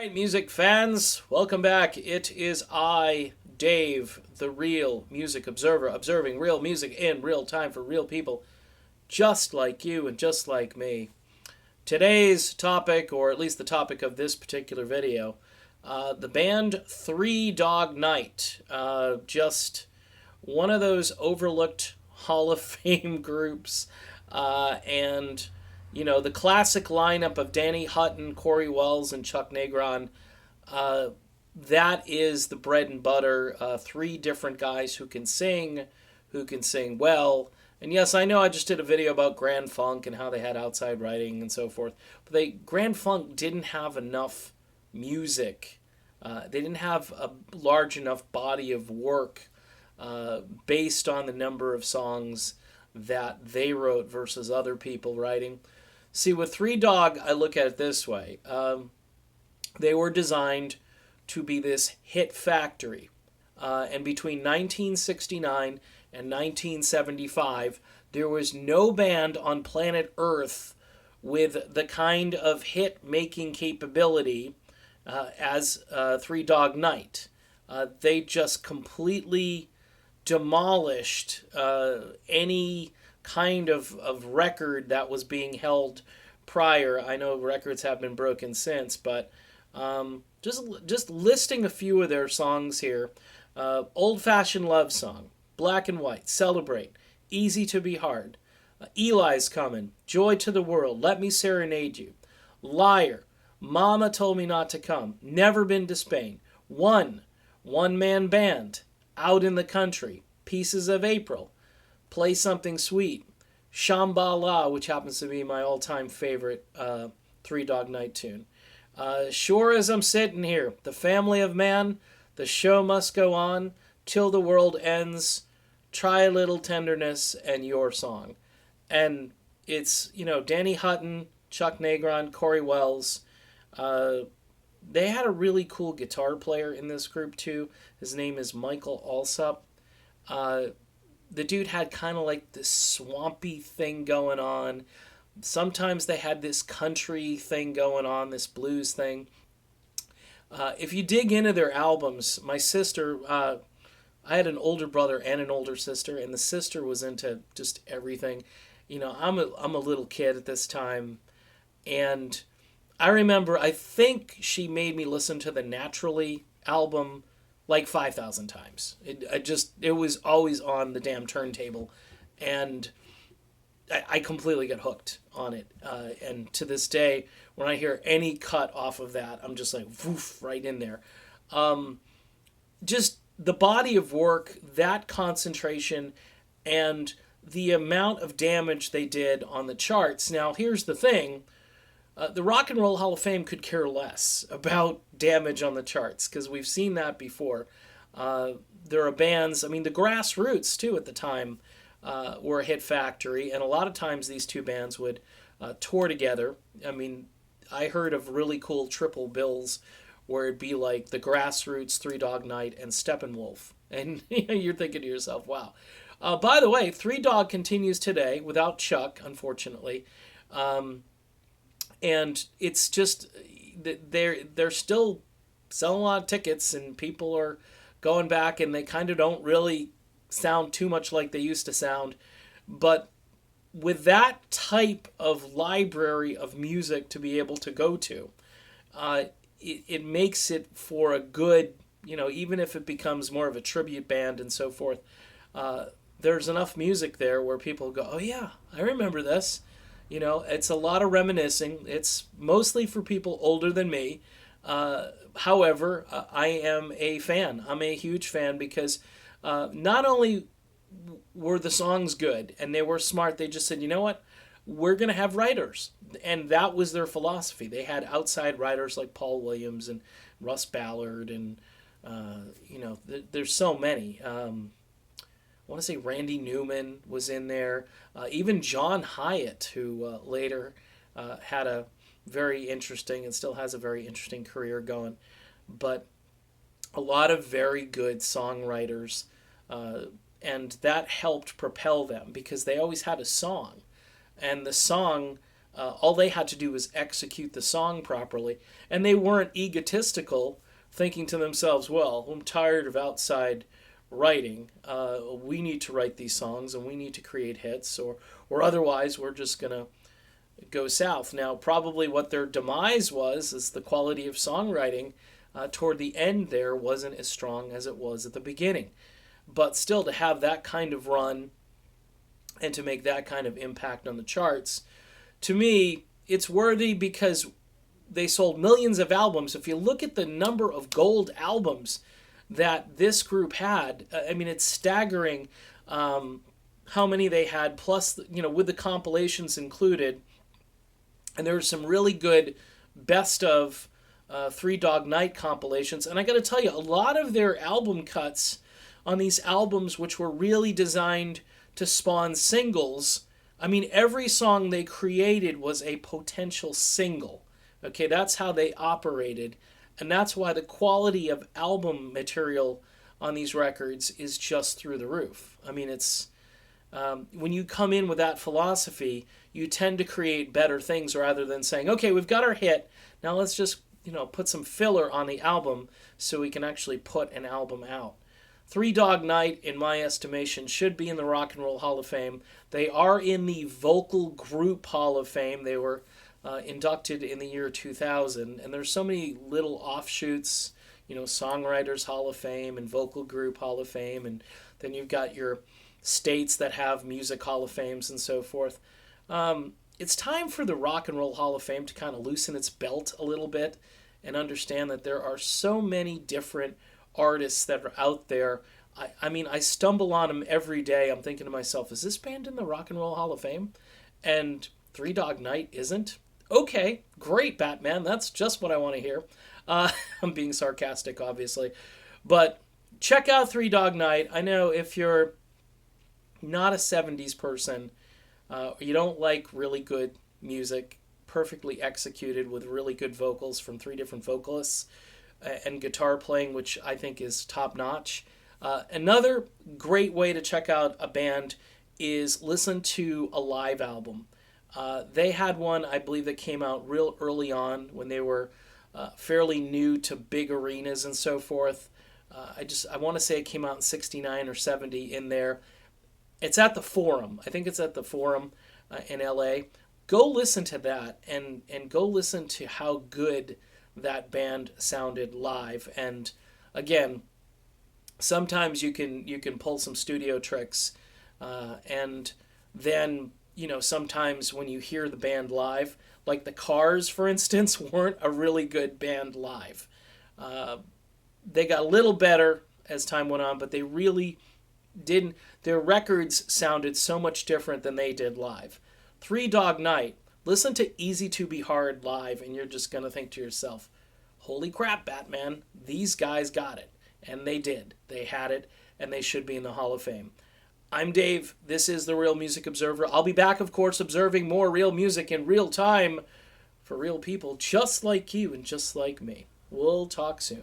Right, music fans, welcome back. It is I, Dave, the real music observer, observing real music in real time for real people, just like you and just like me. Today's topic, or at least the topic of this particular video, the band Three Dog Night. Just one of those overlooked Hall of Fame groups, and the classic lineup of Danny Hutton, Corey Wells, and Chuck Negron. Uh, that is the bread and butter. Three different guys who can sing well. And yes, I know I just did a video about Grand Funk and how they had outside writing and so forth. But Grand Funk didn't have enough music. They didn't have a large enough body of work based on the number of songs that they wrote versus other people writing. See, with Three Dog, I look at it this way. They were designed to be this hit factory. And between 1969 and 1975, there was no band on planet Earth with the kind of hit making capability as Three Dog Night. They just completely demolished any kind of record that was being held prior. I know records have been broken since, but just listing a few of their songs here. Old Fashioned Love Song, Black and White, Celebrate, Easy to Be Hard, Eli's Coming, Joy to the World, Let Me Serenade You, Liar, Mama Told Me Not to Come, Never Been to Spain, One Man Band, Out in the Country, Pieces of April, Play Something Sweet, Shambhala, which happens to be my all-time favorite Three Dog Night tune. Sure as I'm sitting here, The Family of Man, The Show Must Go On, Till the World Ends, Try a Little Tenderness, and Your Song. And it's, Danny Hutton, Chuck Negron, Corey Wells. They had a really cool guitar player in this group too. His name is Michael Alsop. The dude had kind of like this swampy thing going on. Sometimes they had this country thing going on, this blues thing. If you dig into their albums, my sister, I had an older brother and an older sister, and the sister was into just everything. I'm a little kid at this time, and I remember, I think she made me listen to the Naturally album like 5,000 times. It was always on the damn turntable, and I completely got hooked on it. And to this day, when I hear any cut off of that, I'm just like, woof, right in there. Just the body of work, that concentration, and the amount of damage they did on the charts. Now, here's the thing. The Rock and Roll Hall of Fame could care less about damage on the charts because we've seen that before. There are bands, the Grassroots, too, at the time were a hit factory, and a lot of times these two bands would tour together. I heard of really cool triple bills where it'd be like the Grassroots, Three Dog Night, and Steppenwolf. And you're thinking to yourself, wow. By the way, Three Dog continues today without Chuck, unfortunately. And it's just they're still selling a lot of tickets, and people are going back, and they kind of don't really sound too much like they used to sound. But with that type of library of music to be able to go to, it makes it for a good, even if it becomes more of a tribute band and so forth, there's enough music there where people go, oh yeah, I remember this. It's a lot of reminiscing. It's mostly for people older than me. However, I am a fan. I'm a huge fan because not only were the songs good and they were smart, they just said, you know what? We're going to have writers. And that was their philosophy. They had outside writers like Paul Williams and Russ Ballard and, there's so many. I want to say Randy Newman was in there. Even John Hyatt, who later had a very interesting and still has a very interesting career going. But a lot of very good songwriters, and that helped propel them because they always had a song. And the song All they had to do was execute the song properly, and they weren't egotistical, thinking to themselves, "Well, I'm tired of outside writing. We need to write these songs, and we need to create hits, or otherwise we're just gonna go south." Now, probably what their demise was is the quality of songwriting toward the end there wasn't as strong as it was at the beginning. But still, to have that kind of run and to make that kind of impact on the charts, to me, it's worthy because they sold millions of albums. If you look at the number of gold albums that this group had, I mean, it's staggering how many they had, plus, with the compilations included. And there were some really good best of Three Dog Night compilations. And I got to tell you, a lot of their album cuts on these albums, which were really designed to spawn singles, I mean, every song they created was a potential single. Okay, that's how they operated. And that's why the quality of album material on these records is just through the roof. I mean, it's when you come in with that philosophy, you tend to create better things rather than saying, okay, we've got our hit, now let's just put some filler on the album so we can actually put an album out. Three Dog Night, in my estimation, should be in the Rock and Roll Hall of Fame. They are in the Vocal Group Hall of Fame. They were inducted in the year 2000, and there's so many little offshoots, Songwriters Hall of Fame and Vocal Group Hall of Fame, and then you've got your states that have Music Hall of Fames and so forth. It's time for the Rock and Roll Hall of Fame to kind of loosen its belt a little bit and understand that there are so many different artists that are out there. I mean, I stumble on them every day. I'm thinking to myself, is this band in the Rock and Roll Hall of Fame? And Three Dog Night isn't? Okay, great, Batman. That's just what I want to hear. I'm being sarcastic, obviously. But check out Three Dog Night. I know if you're not a 70s person, you don't like really good music, perfectly executed with really good vocals from three different vocalists, and guitar playing, which I think is top-notch. Another great way to check out a band is listen to a live album. They had one, I believe, that came out real early on when they were fairly new to big arenas and so forth. I want to say it came out in 69 or 70 in there. It's at the Forum. I think it's at the Forum in LA. Go listen to that and go listen to how good that band sounded live. And again, sometimes you can pull some studio tricks, and then sometimes when you hear the band live, like the Cars, for instance, weren't a really good band live. They got a little better as time went on, but they really didn't. Their records sounded so much different than they did live. Three Dog Night. Listen to Easy to Be Hard live, and you're just going to think to yourself, holy crap, Batman, these guys got it. And they did. They had it, and they should be in the Hall of Fame. I'm Dave. This is the Real Music Observer. I'll be back, of course, observing more real music in real time for real people just like you and just like me. We'll talk soon.